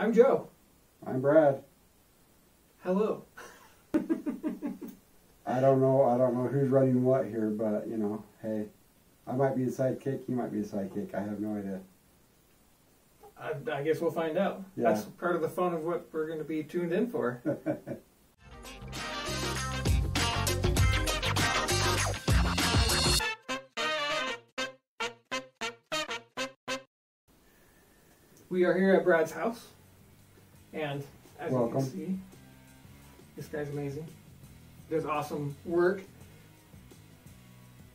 I'm Joe. I'm Brad. Hello. I don't know who's running what here, but you know, hey, I might be the sidekick, you might be the sidekick. I have no idea. I guess we'll find out. Yeah. That's part of the fun of what we're going to be tuned in for. We are here at Brad's house, and as Welcome. you can see, this guy's amazing. Does awesome work.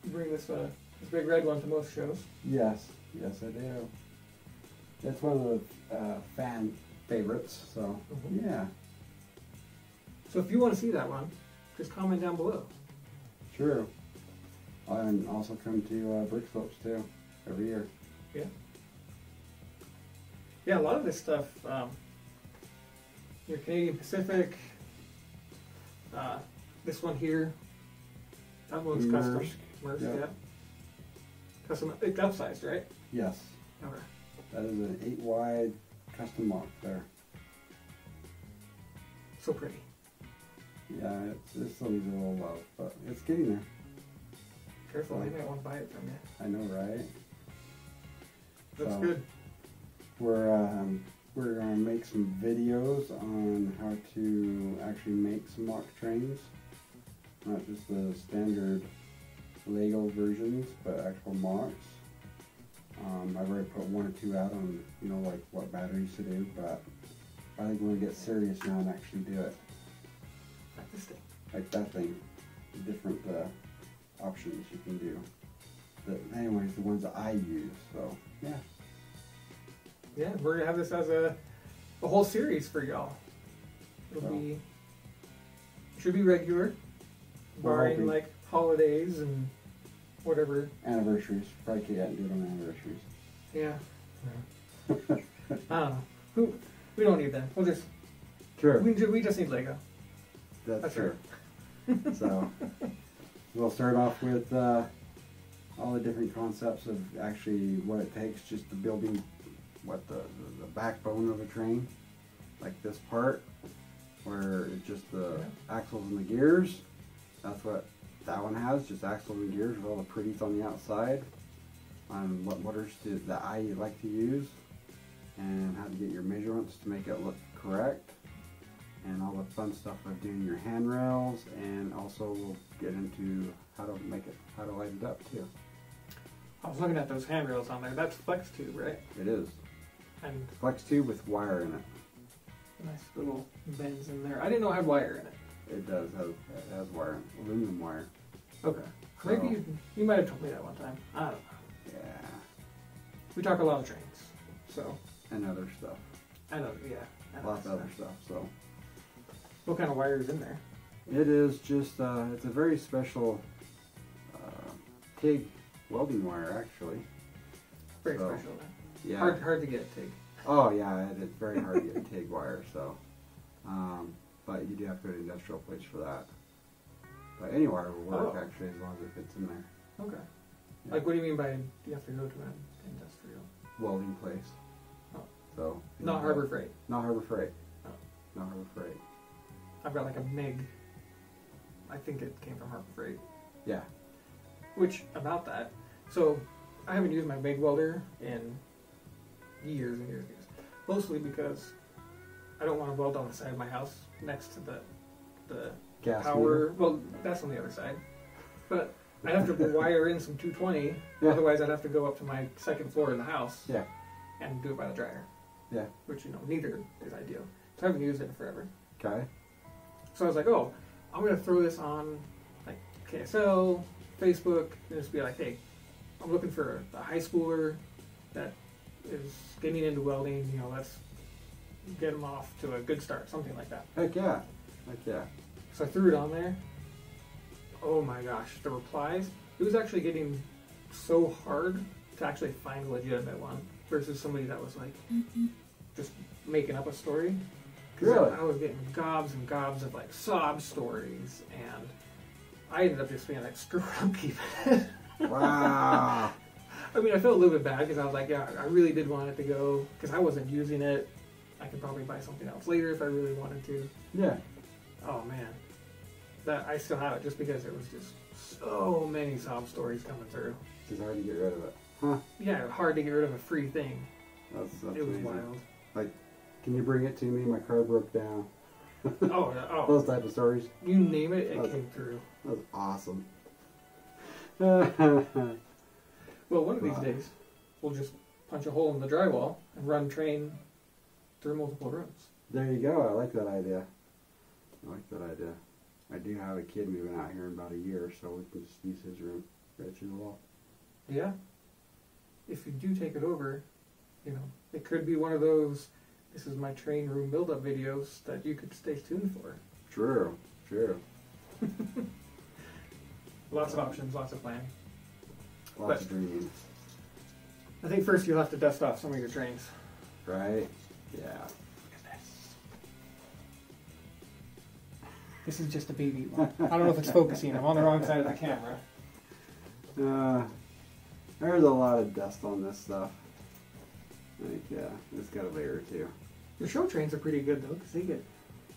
You bring this big red one to most shows. Yes, I do. It's one of the fan favorites, so yeah. So if you want to see that one, just comment down below. True. And also come to Brick Slopes too, every year. Yeah. Yeah, a lot of this stuff, your Canadian Pacific, this one here, that one's custom. Maersk, yeah. yeah. Custom, it's upsized, right? Yes. Okay. That is an 8 wide custom lock there. So pretty. Yeah, it still needs a little love, but it's getting there. Careful, So, I might want to buy it from you. I know, right? Looks So, good. We're gonna make some videos on how to actually make some mock trains, not just the standard Lego versions, but actual mocks. I've already put 1 or 2 out on, you know, like what batteries to do, but I think we're gonna get serious now and actually do it. Like this thing. Like that thing, different options you can do. Anyways, the ones that I use. So yeah. Yeah, we're gonna have this as a whole series for y'all. It'll be should be regular, barring like holidays and whatever. Anniversaries. Probably can't do it on anniversaries. Yeah. I don't know. We don't need that. We'll just True. we just need Lego. That's true. So we'll start off with all the different concepts of actually what it takes just to building what the backbone of a train, like this part where it's just the axles and the gears. That's what that one has, just axles and gears with all the pretties on the outside, on what motors that I like to use, and how to get your measurements to make it look correct, and all the fun stuff of doing your handrails, and also we'll get into how to light it up too. I was looking at those handrails on there. That's flex tube, right? It is. And Flex tube with wire in it. nice little bends in there. I didn't know it had wire in it. It does have, it has wire, aluminum wire. Okay. So, Maybe you might have told me that one time. I don't know. yeah. We talk a lot of trains, so. And other stuff. I know, yeah. Lots of other stuff, so. What kind of wire is in there? It is just, it's a very special TIG welding wire, actually. Very So, special then. Yeah. Hard to get TIG. Oh, yeah, it's very hard to get TIG wire, so. But you do have to go to an industrial place for that. But any wire will work, actually, as long as it fits in there. Okay. Yeah. Like, what do you mean by you have to go to an industrial? Welding place. Oh. So. Not Harbor Freight. Not Harbor Freight. Oh. Not Harbor Freight. I've got like a Mig. I think it came from Harbor Freight. Yeah. Which, about that, so I haven't used my Mig Welder in years and years and years. Mostly because I don't want to weld on the side of my house next to the Gas power. meter. Well, that's on the other side. But I'd have to wire in some 220. Yeah. Otherwise, I'd have to go up to my second floor in the house. Yeah. And do it by the dryer. Yeah. Which, you know, neither is ideal. So I haven't used it in forever. Okay. So I was like, oh, I'm going to throw this on like KSL, Facebook, and just be like, hey, I'm looking for a high schooler that is getting into welding, you know, let's get them off to a good start, something like that. Heck yeah. Heck yeah. So I threw it on there. Oh my gosh, the replies. It was actually getting so hard to actually find a legitimate one versus somebody that was like just making up a story. Really? I was getting gobs and gobs of like sob stories, and I ended up just being like, screw it, I'm keeping it. Wow. I mean, I felt a little bit bad because I was like, yeah, I really did want it to go because I wasn't using it. I could probably buy something else later if I really wanted to. Yeah. Oh man, that I still have it just because there was just so many sob stories coming through. It's hard to get rid of it. Huh? Yeah, hard to get rid of a free thing. That's It was amazing. wild. Like, can you bring it to me? My car broke down. Oh, Those type of stories. you name it, it That's- came through. That was awesome. Well, one of these Wow. days, we'll just punch a hole in the drywall and run train through multiple rooms. There you go. I like that idea. I like that idea. I do have a kid moving out here in about a year, so we can just use his room right through the wall. Yeah. If you do take it over, you know, it could be one of those, this is my train room build-up videos that you could stay tuned for. True. True. Lots of options, lots of planning. Lots of dreaming. I think first you'll have to dust off some of your trains. Right? Yeah. Look at this. This is just a baby one. I don't know if it's focusing. I'm on the wrong side of the camera. There's a lot of dust on this stuff. Like, yeah, it's got a layer or two. The show trains are pretty good though, because they get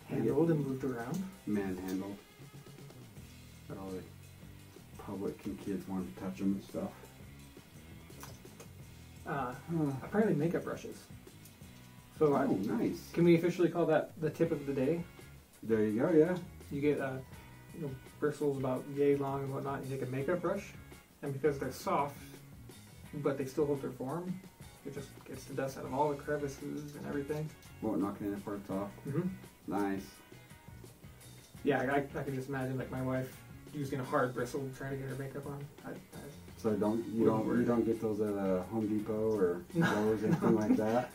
handled and moved around. Manhandled. Got all the public and kids wanting to touch them and stuff. Apparently makeup brushes. So Oh, nice. can we officially call that the tip of the day? There you go, yeah. You get bristles about yay long and whatnot. You take a makeup brush, and because they're soft, but they still hold their form, it just gets the dust out of all the crevices and everything. Won't knock any parts off. Mm-hmm. Nice. Yeah, I can just imagine like my wife using a hard bristle trying to get her makeup on. So you don't get those at Home Depot or Lowe's, anything like that.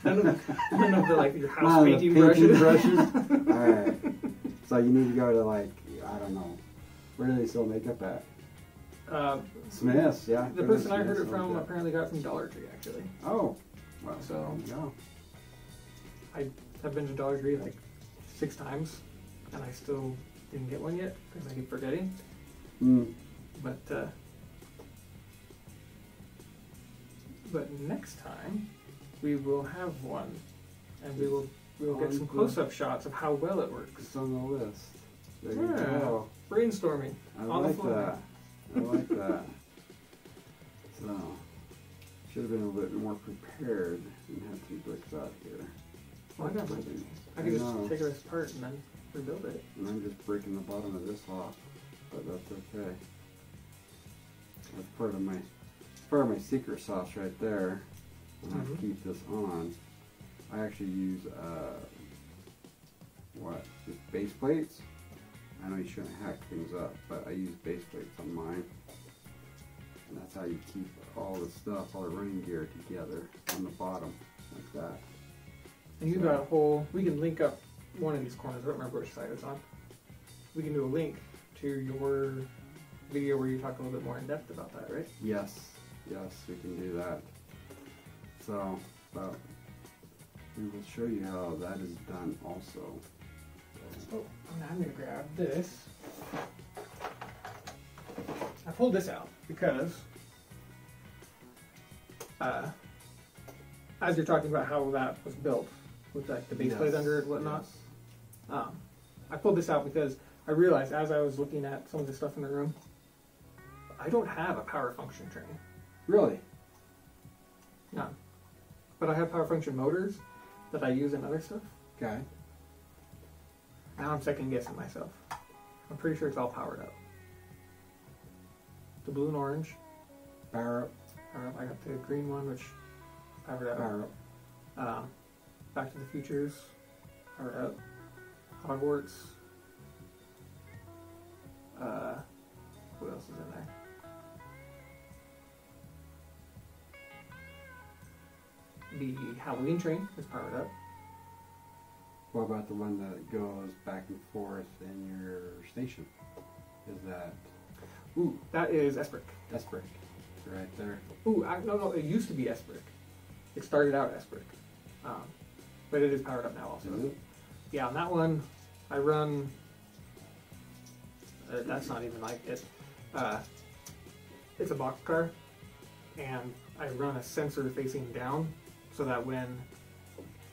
None of the like your house None of the painting brushes. All right. So you need to go to like, I don't know, where do they sell makeup at? Smith's, yeah. The Go to person I heard Smith's, it from okay. apparently got it from Dollar Tree actually. Oh, well, So- there you go. I've been to Dollar Tree like 6 times, and I still didn't get one yet because I keep forgetting. Mm. But next time we will have one, and we will get some On close-up shots of how well it works. It's on the list. There you Yeah. go. Brainstorming I on the like floor. that. I like that. So, should have been a little bit more prepared and had some bricks out here. Well, I got my Breaking- I can just know. take this apart and then rebuild it. And I'm just breaking the bottom of this off, but that's okay. That's part of my secret sauce right there. When Mhm. I keep this on, I actually use just base plates. I know you shouldn't hack things up, but I use base plates on mine, and that's how you keep all the stuff, all the running gear together on the bottom, like that. And you've got a whole. We can link up one of these corners. I don't remember which side it's on. We can do a link to your video where you talk a little bit more in depth about that, right? Yes, we can do that. So, but we will show you how that is done also. Oh, now I'm gonna grab this. I pulled this out because, as you're talking about how that was built with like the base plate under it and whatnot, yes. I pulled this out because I realized as I was looking at some of the stuff in the room, I don't have a power function train. Really? None. But I have power function motors that I use in other stuff. Okay. Now I'm second guessing myself. I'm pretty sure it's all powered up. The blue and orange. Power up. Powered up. I got the green one, which powered up. Power up. Back to the Futures. Powered up. Hogwarts. What else is in there? The Halloween train is powered up. What about the one that goes back and forth in your station? Is that Ooh, that is S-Brick. S-Brick? Right there. Ooh, no, it used to be S-Brick. It started out S-Brick. But it is powered up now also. Is it? Yeah, on that one, I run... that's not even like it. It's a box car, and I run a sensor facing down, so that when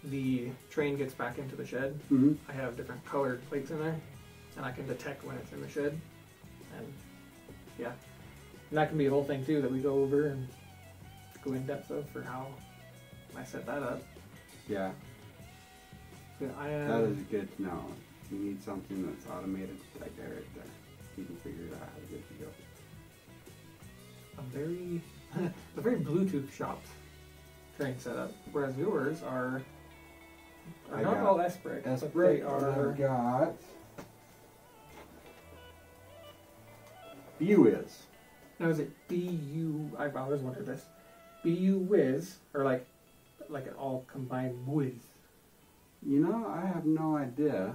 the train gets back into the shed, Mm-hmm. I have different colored plates in there, and I can detect when it's in the shed. And yeah, and that can be a whole thing too that we go over and go in depth of for how I set that up. Yeah, Yeah, that is good to know. If you need something that's automated, right there, you can figure it out how to get to go. a very Bluetooth shopped train setup, whereas yours are I not got all S-brick, but they S-brick, are. I've got Buwizz. Now is it B-U? I always wondered this. Buwizz, or like an all combined Buwizz. You know, I have no idea.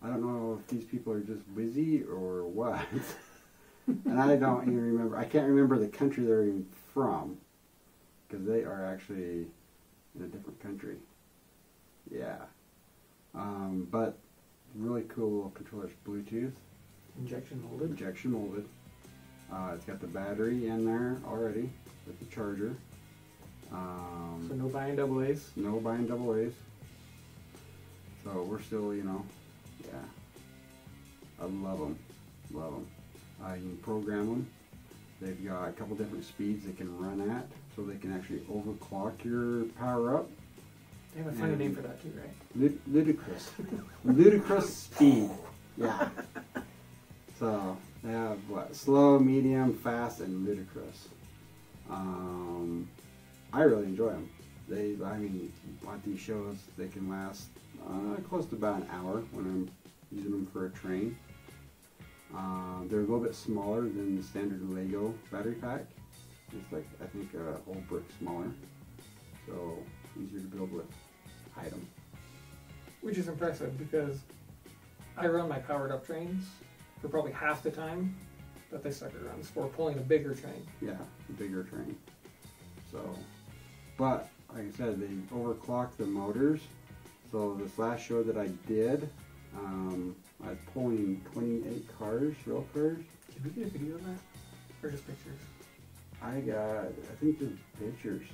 I don't know if these people are just busy or what. And I don't even remember. I can't remember the country they're even from, because they are actually in a different country. Yeah. But really cool little controller's Bluetooth. Injection molded. Injection molded. It's got the battery in there already with the charger. So no buying double A's. No buying double A's. So we're still, you know, yeah. I love them. Love them. You can program them. They've got a couple different speeds they can run at, so they can actually overclock your power up. They have a funny name for that too, right? Ludicrous. Ludicrous speed. Yeah. So they have what? Slow, medium, fast, and ludicrous. I really enjoy them. I mean, on these shows, they can last close to about an hour when I'm using them for a train. They're a little bit smaller than the standard Lego battery pack. It's like, I think, a whole brick smaller. So, easier to build with. Hide them. Which is impressive because I run my powered up trains for probably half the time that this sucker runs for pulling a bigger train. Yeah, a bigger train. So, but, like I said, they overclock the motors. So this last show that I did, I was pulling 28 cars, rail cars. Did we get a video of that? Or just pictures? I think there's pictures.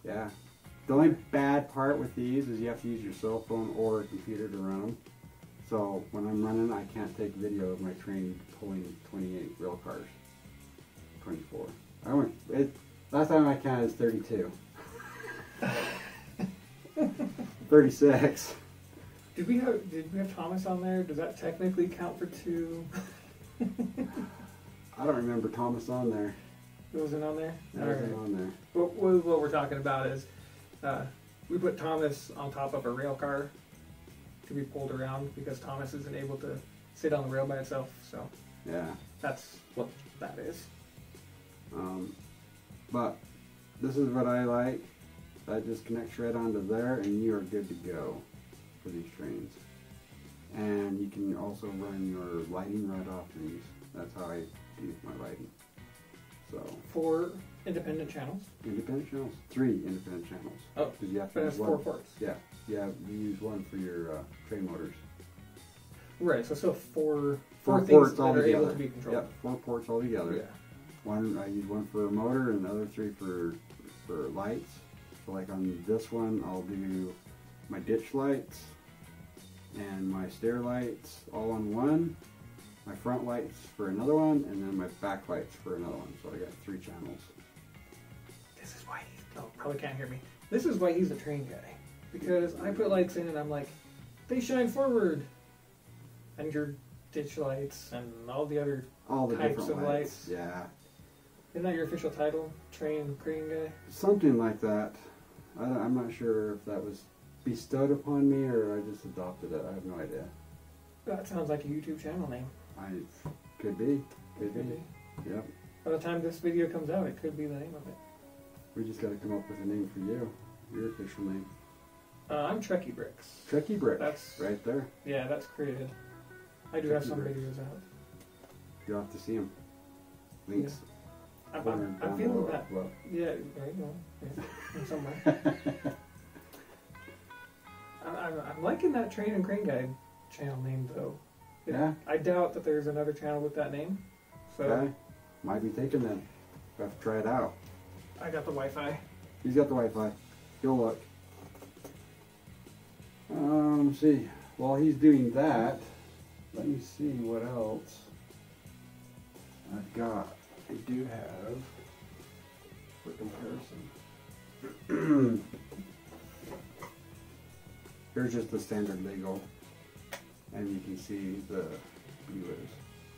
Yeah. The only bad part with these is you have to use your cell phone or a computer to run them. So when I'm running, I can't take video of my train pulling 28 rail cars. 24. Last time I counted was 32. 36. Did we have Thomas on there? Does that technically count for two? I don't remember Thomas on there. It wasn't on there? That wasn't on there. What we're talking about is we put Thomas on top of a rail car to be pulled around because Thomas isn't able to sit on the rail by itself. So Yeah. that's what that is. But this is what I like. That just connects right onto there and you are good to go for these trains. And you can also run your lighting right off these. That's how I do my lighting. So 4 independent channels. independent channels, 3 independent channels. Oh, Because you have to but use that's one. 4 ports. Yeah, you use one for your train motors. Right, so still four Four things ports that all are able together. to be controlled. Yep, 4 ports all together. Yeah. One, I use one for a motor and the other 3 for lights. So like on this one, I'll do my ditch lights and my stair lights all on one, my front lights for another one, and then my back lights for another one. So I got 3 channels. This is why probably can't hear me. This is why he's a train guy. Because I put lights in and I'm like, they shine forward. And your ditch lights and all the other All the types different of lights. Yeah. Isn't that your official title? Train crane guy? Something like that. I'm not sure if that was bestowed upon me or I just adopted it. I have no idea. That sounds like a YouTube channel name. Could be. Could be. Yep. By the time this video comes out, it could be the name of it. We just got to come up with a name for you. Your official name. I'm Trekkie Bricks. Trekkie Brick. That's right there. Yeah, that's created. I do Trekkie have some Bricks. videos out. You'll have to see them. Links. I'm down feeling below. that. Well, Yeah, right, well, yeah, somewhere. I'm liking that Train and Crane Guide channel name, though. Yeah. I doubt that there's another channel with that name. So Okay. Might be taken then. We'll have to try it out. I got the Wi-Fi. He's got the Wi-Fi. You'll look. See, while he's doing that, let me see what else I've got. I do have for comparison. Here's just the standard Lego, and you can see the Buwizz,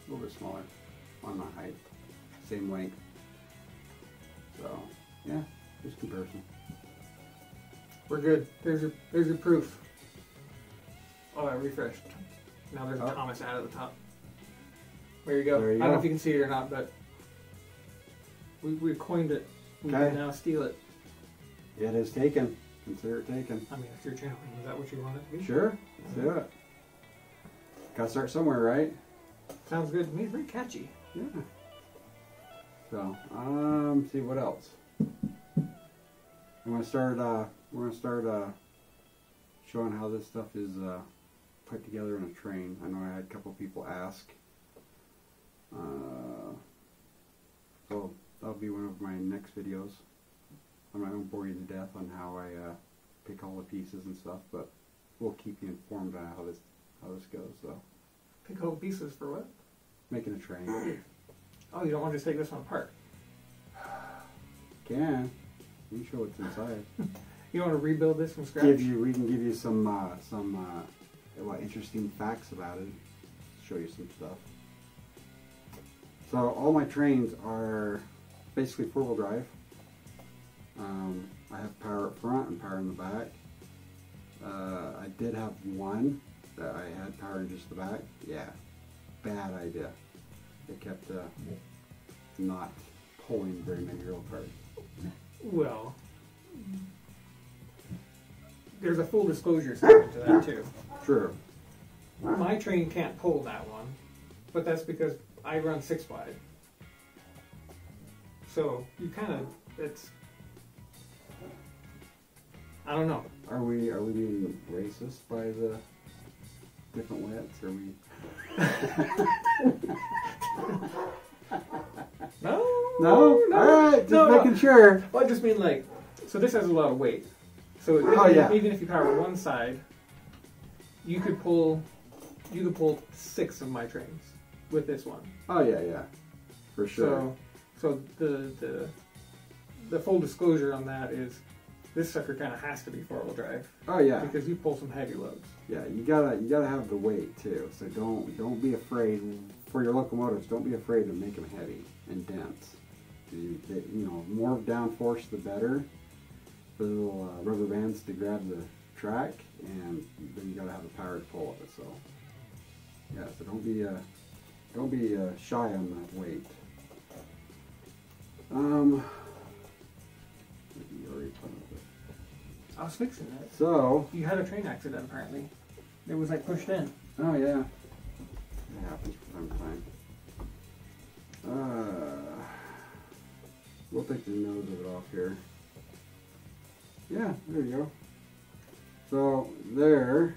a little bit smaller on my height, same length. So yeah, just comparison. We're good. There's your proof. Oh, I refreshed. Now there's a Thomas ad at the top. There you go. There you I don't know go. if you can see it or not, but we coined it. We can now steal it. It is taken. Consider it taken. I mean, it's your channel. Is that what you want it to be? Sure, let's do it. Gotta start somewhere, right? Sounds good to me. It's very catchy. Yeah. So, see what else. We're gonna start showing how this stuff is put together in a train. I know I had a couple people ask. So that'll be one of my next videos. I'm not gonna bore you to death on how I pick all the pieces and stuff, but we'll keep you informed on how this goes. So, Pick all pieces for what? making a train. Oh, you don't want to just take this one apart. Can you can show what's inside? You want to rebuild this from scratch? We can give you some interesting facts about it. Show you some stuff. So all my trains are basically 4-wheel drive. I have power up front and power in the back. I did have one that I had power in just the back. Yeah, bad idea. It kept not pulling very many rail cars. Well, there's a full disclosure segment to that too. Sure. My train can't pull that one, but that's because I run 6 wide. So you kind of, I don't know. Are we being racist by the different widths? Are we? No. No. All right. Just making sure. Well, I just mean like, so this has a lot of weight. So even if you power one side, you could pull 6 of my trains with this one. Oh yeah, for sure. So the full disclosure on that is this sucker kind of has to be 4-wheel drive. Oh yeah. Because you pull some heavy loads. Yeah, you gotta have the weight too. So don't be afraid for your locomotives. Don't be afraid to make them heavy and dense. More downforce the better. The little rubber bands to grab the track, and then you gotta have the power to pull it. So yeah, so don't be shy on that weight. I was fixing it. So You had a train accident apparently. It was like pushed in. oh yeah, it happens from time to time. We'll take the nose of it off here. Yeah, there you go. So there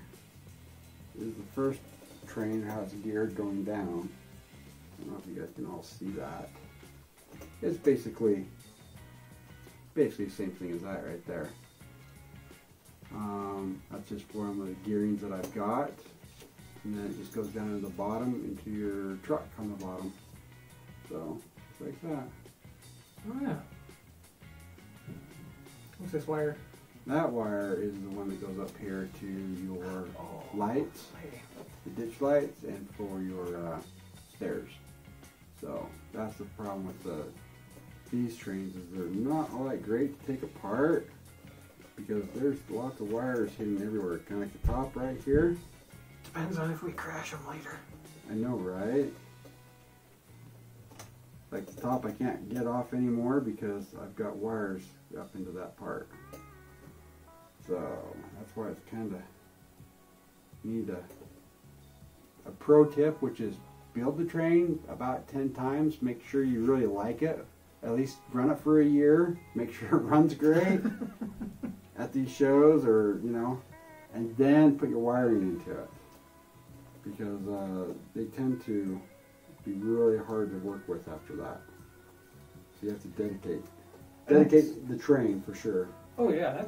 is the first train, how it's geared going down. I don't know if you guys can all see that. It's basically the same thing as that right there. That's just one of the gearings that I've got. And then it just goes down to the bottom into your truck on the bottom. So, it's like that. Oh yeah. What's this wire? That wire is the one that goes up here to your lights, the ditch lights, and for your stairs. So that's the problem with these trains, is they're not all that great to take apart because there's lots of wires hidden everywhere. Kind of like the top right here. Depends on if we crash them later. I know, right? Like the top I can't get off anymore because I've got wires up into that part. So that's why it's kind of need a pro tip, which is build the train about 10 times. Make sure you really like it. At least run it for a year. Make sure it runs great at these shows, or and then put your wiring into it, because they tend to be really hard to work with after that. So you have to dedicate the train for sure. Oh yeah,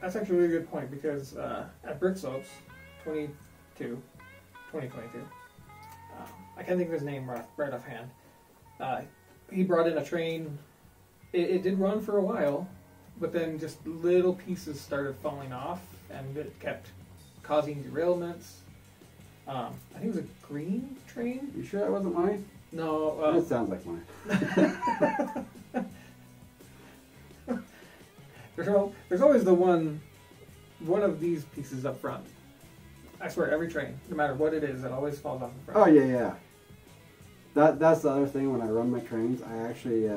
That's actually a really good point because at Brick Slopes, 2022, I can't think of his name right offhand. He brought in a train. It did run for a while, but then just little pieces started falling off, and it kept causing derailments. I think it was a green train. You sure that wasn't mine? No. That sounds like mine. There's always the one of these pieces up front. I swear, every train, no matter what it is, it always falls off the front. Oh yeah. That's the other thing when I run my trains. I actually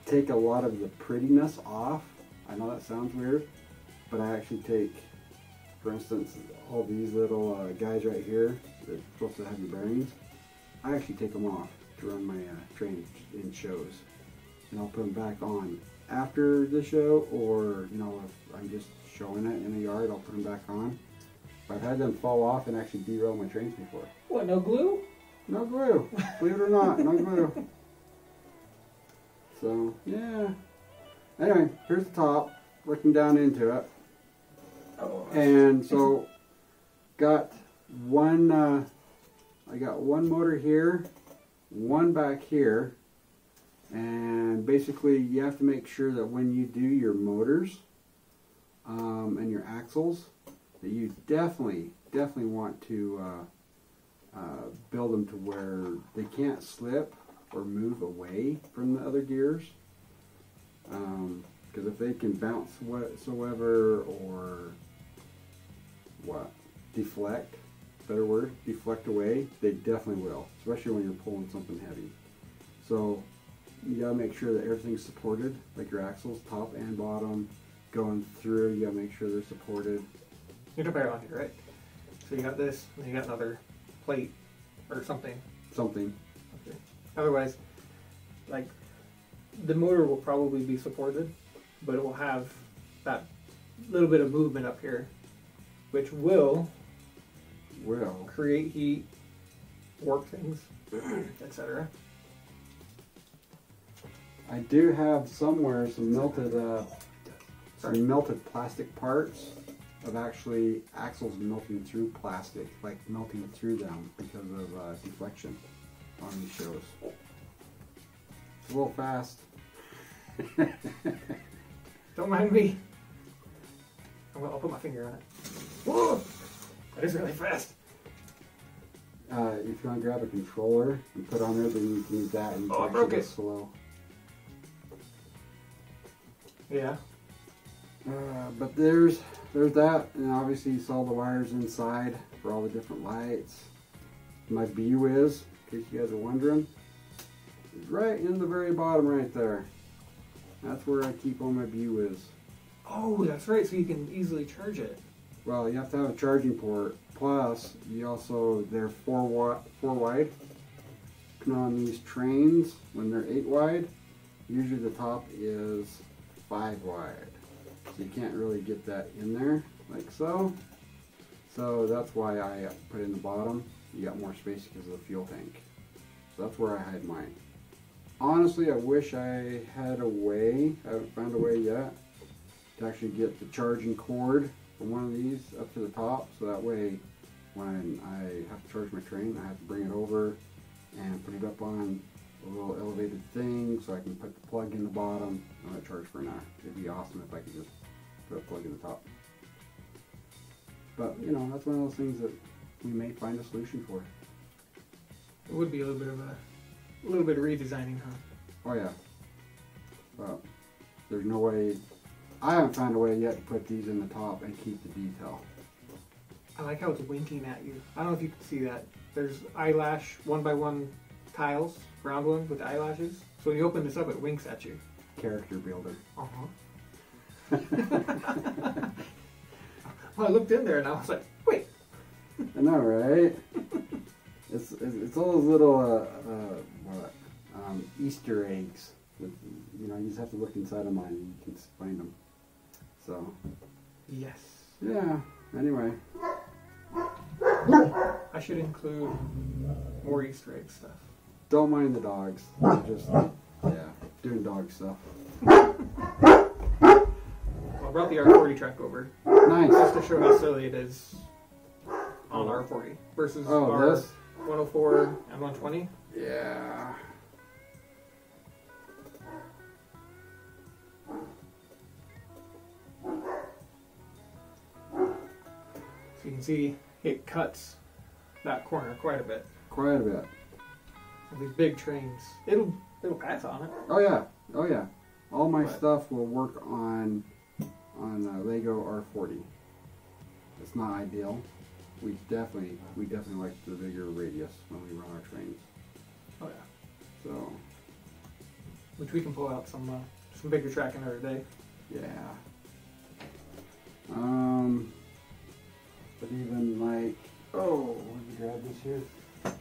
take a lot of the prettiness off. I know that sounds weird, but I actually take, for instance, all these little guys right here that are supposed to have your bearings. I actually take them off to run my train in shows, and I'll put them back on after the show, or if I'm just showing it in the yard, I'll put them back on. But I've had them fall off and actually derail my trains before. What, no glue? No glue. Believe it or not, no glue. So, yeah. Anyway, here's the top, looking down into it. Oh, And so, got one, I got one motor here, one back here, and basically you have to make sure that when you do your motors and your axles, that you definitely want to build them to where they can't slip or move away from the other gears. Because if they can bounce whatsoever or deflect, better word, deflect away, they definitely will, especially when you're pulling something heavy. So you gotta make sure that everything's supported, like your axles, top and bottom, going through, you gotta make sure they're supported. You don't bear on here, right? So you got this, and you got another plate or something. Something. Okay. Otherwise, like, the motor will probably be supported, but it will have that little bit of movement up here, which will create heat, warp things, etc. I do have somewhere some melted plastic parts of actually axles melting through plastic, like melting through them because of deflection on these shows. It's a little fast. Don't mind me. I'll put my finger on it. Whoa! That is really fast. If you want to grab a controller and put on there, then you can use that and I broke it. slow. Yeah. But there's that, and obviously you saw the wires inside for all the different lights. My Buwizz, in case you guys are wondering, is right in the very bottom right there. That's where I keep all my Buwizz. Oh, that's right, so you can easily charge it. Well, you have to have a charging port, plus you also, they're 4 wide. And on these trains, when they're 8 wide, usually the top is 5 wide. So you can't really get that in there, like so. So that's why I put it in the bottom. You got more space because of the fuel tank. So that's where I hide mine. Honestly, I wish I had a way, I haven't found a way yet, to actually get the charging cord from one of these up to the top, so that way when I have to charge my train, I have to bring it over and put it up on a little elevated thing so I can put the plug in the bottom and let it charge for an hour. It'd be awesome if I could just put a plug in the top. But, you know, that's one of those things that we may find a solution for. It would be a little bit of redesigning, huh? Oh yeah. Well, there's no way, I haven't found a way yet to put these in the top and keep the detail. I like how it's winking at you. I don't know if you can see that. There's eyelash 1x1 tiles, round ones with eyelashes. So when you open this up, it winks at you. Character builder. Uh-huh. Well, I looked in there and I was like, wait. I know, right? It's all those little Easter eggs that, you know, you just have to look inside of mine and you can find them. So yes. Yeah. Anyway. I should include more Easter egg stuff. Don't mind the dogs. They're just doing dog stuff. Well, I brought the R40 track over Nice. just to show how silly it is on R40 versus our this? 104 and 120. Yeah. So you can see it cuts that corner quite a bit. Quite a bit. With these big trains, it'll pass on it. Oh yeah. Oh yeah. All my But- stuff will work on Lego R40. It's not ideal. We definitely like the bigger radius when we run our trains. Oh yeah. So Which we can pull out some bigger track another day. yeah. But even like, oh, let me grab this here. I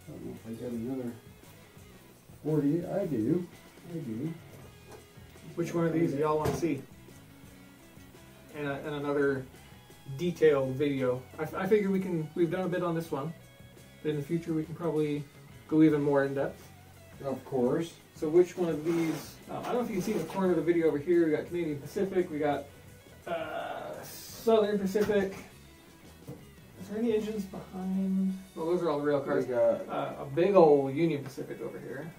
don't know if I got another 40. I do. Which one of these do y'all want to see? And another detailed video. I figure we've done a bit on this one, but in the future we can probably go even more in depth. Of course. So which one of these, I don't know if you can see in the corner of the video over here, we got Canadian Pacific, we got Southern Pacific. Is there any engines behind? Well, those are all the rail cars. We got A big old Union Pacific over here.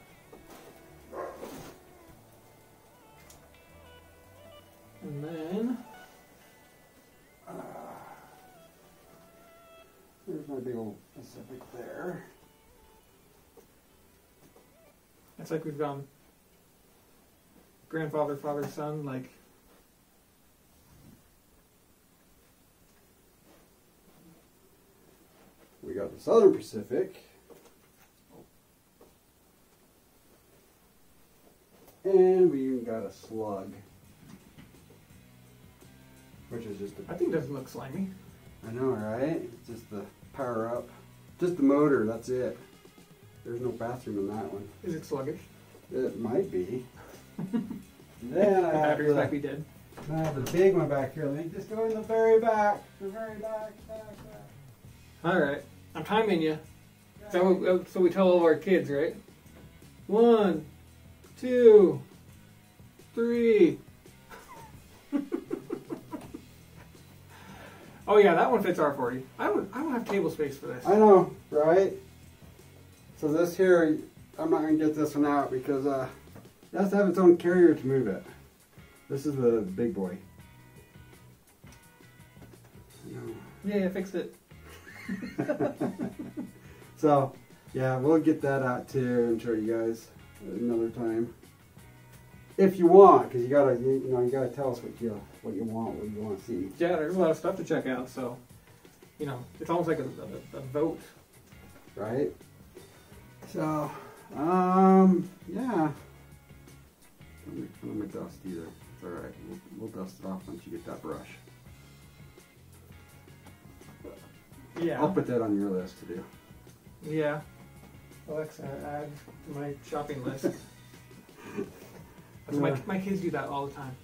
And then, there's my big old Pacific there. it's like we've gone grandfather, father, son, like. We got the Southern Pacific. And we even got a Slug. Which is just a... I think it doesn't look slimy. I know, right? It's just the power up. Just the motor, that's it. There's no bathroom in that one. Is it sluggish? It might be. Then The I have batteries might be dead. the big one back here. Let me just go in the very back. The very back. Alright, I'm timing you. So we tell all of our kids, right? 1, 2, 3. Oh yeah, that one fits R40. I don't have table space for this. I know, right? So this here, I'm not going to get this one out because it has to have its own carrier to move it. This is the big boy. I know. Yeah, I fixed it. So, yeah, we'll get that out too and show you guys another time. If you want, because you gotta tell us what you want to see. Yeah, there's a lot of stuff to check out, so it's almost like a vote. Right? So, yeah. I'm gonna dust either. It's alright. We'll dust it off once you get that brush. Yeah. I'll put that on your list to do. Yeah. Alexa, add to my shopping list. My kids do that all the time.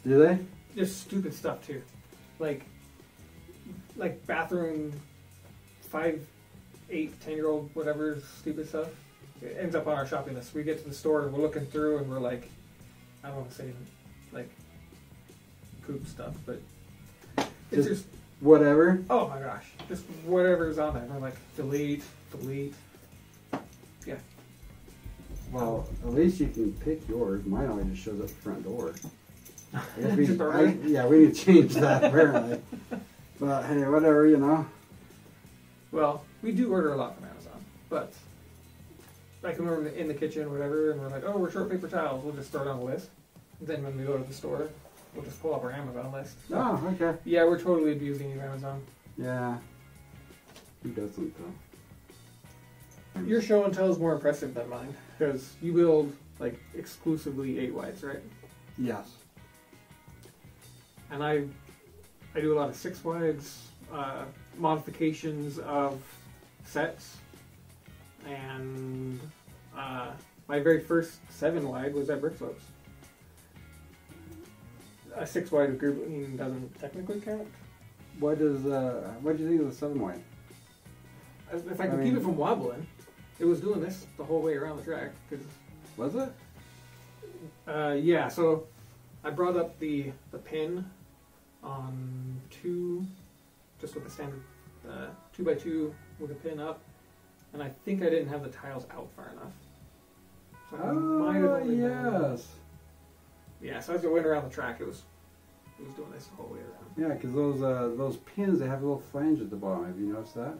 Do they? Just stupid stuff too, like bathroom 5, 8, 10-year-old whatever stupid stuff. It ends up on our shopping list. We get to the store and we're looking through and we're like, I don't want to say like poop stuff, but it's just whatever. oh my gosh, just whatever's on there. We're like delete. Yeah. Well, at least you can pick yours. Mine always just shows up the front door. I guess we need to change that apparently. But hey, whatever, Well, we do order a lot from Amazon, but like when we're in the kitchen or whatever, and we're like, oh, we're short paper towels, we'll just throw it on the list. And then when we go to the store, we'll just pull up our Amazon list. Oh, okay. Yeah, we're totally abusing you, Amazon. Yeah. Who doesn't though? Your show and tell is more impressive than mine, because you build like exclusively 8 wides, right? Yes. And I do a lot of 6 wides, modifications of sets, and my very first 7 wide was at Brick Slopes. A 6 wide with group doesn't technically count. What do you think of the 7 wide? If I could keep it from wobbling, it was doing this the whole way around the track. Was it? Yeah, so I brought up the pin on just with a standard 2x2 with a pin up, and I think I didn't have the tiles out far enough. So I might have only yes. Yeah, so as it went around the track, it was doing this the whole way around. Yeah, because those pins, they have a little flange at the bottom. Have you noticed that?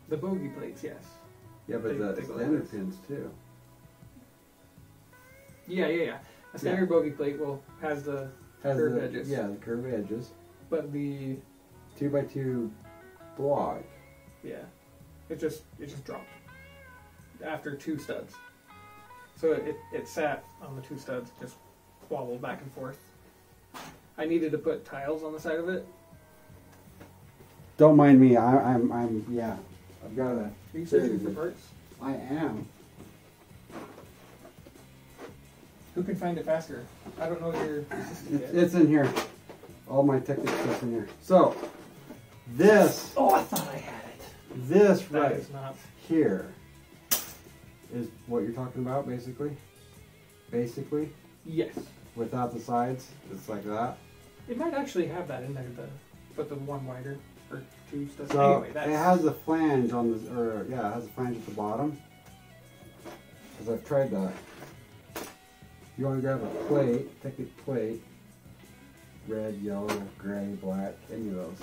The bogey plates, yes. Yeah, but the standard pins too. Yeah. A standard bogey plate has the curved edges. Yeah, the curved edges. But the 2x2 block. Yeah, it just dropped after 2 studs. So it sat on the 2 studs, just wobbled back and forth. I needed to put tiles on the side of it. Don't mind me. I'm yeah. I've got a. Are you searching for parts? I am. Who can find it faster? I don't know your assistant yet. It's in here. All my technical stuff's in here. So this. Oh, I thought I had it. This That right is not. here is what you're talking about, basically. Basically, Yes. without the sides, it's like that. It might actually have that in there, but the one wider or 2 studs. So Anyway, that's. it has a flange on the, it has a flange at the bottom. Because I've tried that. You want to grab a plate, take a plate, red, yellow, gray, black, any of those.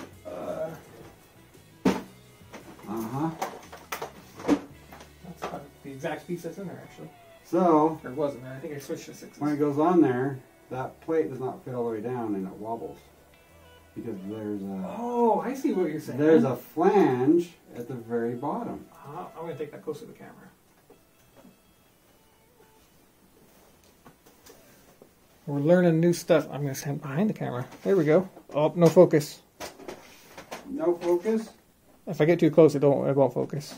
That's about the exact piece that's in there, actually. So Or was in there. I think I switched to 6s. when it goes on there, that plate does not fit all the way down and it wobbles. Because Oh, I see what you're saying. there's a flange at the very bottom. I'm going to take that close to the camera. We're learning new stuff. I'm going to stand behind the camera. There we go. Oh, no focus. No focus? If I get too close, it won't focus.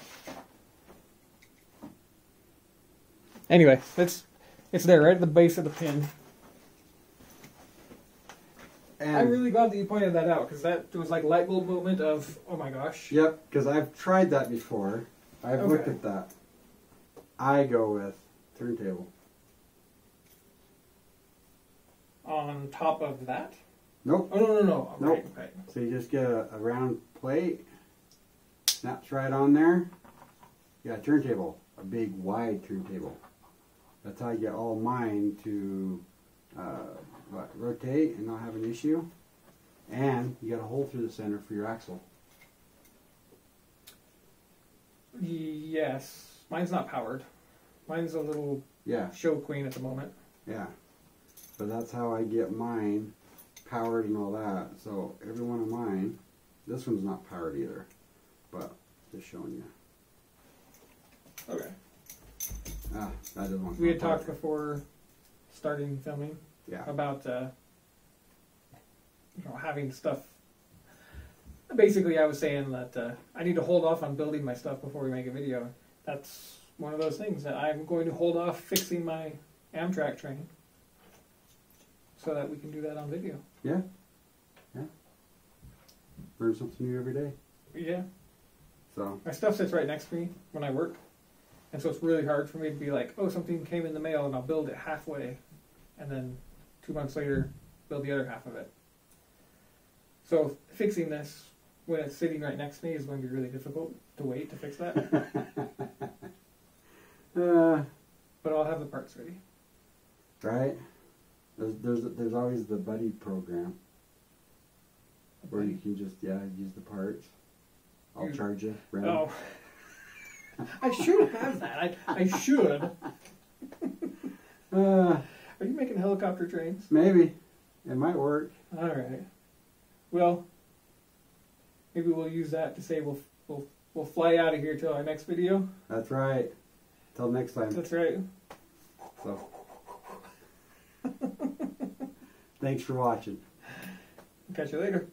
Anyway, it's there right at the base of the pin. And I'm really glad that you pointed that out, because that was like light bulb moment of, oh my gosh. Yep, because I've tried that before. I've looked Okay. at that. I go with turntable. On top of that? Nope. Oh, no. Nope. Right, okay. So you just get a round plate, snaps right on there. You got a turntable, a big wide turntable. That's how you get all mine to rotate and not have an issue. And you got a hole through the center for your axle. Yes. Mine's not powered. Mine's a little Yeah, show queen at the moment. yeah. But that's how I get mine powered and all that. So every one of mine, this one's not powered either, but just showing you. Okay. That doesn't want to We had come talked apart. before starting filming Yeah. about having stuff. Basically, I was saying that I need to hold off on building my stuff before we make a video. That's one of those things that I'm going to hold off fixing my Amtrak train so that we can do that on video. Yeah. Yeah. Learn something new every day. Yeah. So My stuff sits right next to me when I work. And so it's really hard for me to be like, oh, something came in the mail and I'll build it halfway. And then 2 months later, build the other half of it. So fixing this when it's sitting right next to me is going to be really difficult to wait to fix that. But I'll have the parts ready. right? There's always the buddy program where you can just use the parts. I'll charge you. Rent. Oh. I should have that. I should. Are you making helicopter trains? Maybe it might work. All right. Well, maybe we'll use that to say we'll fly out of here till our next video. That's right. Till next time. That's right. So, thanks for watching. Catch you later.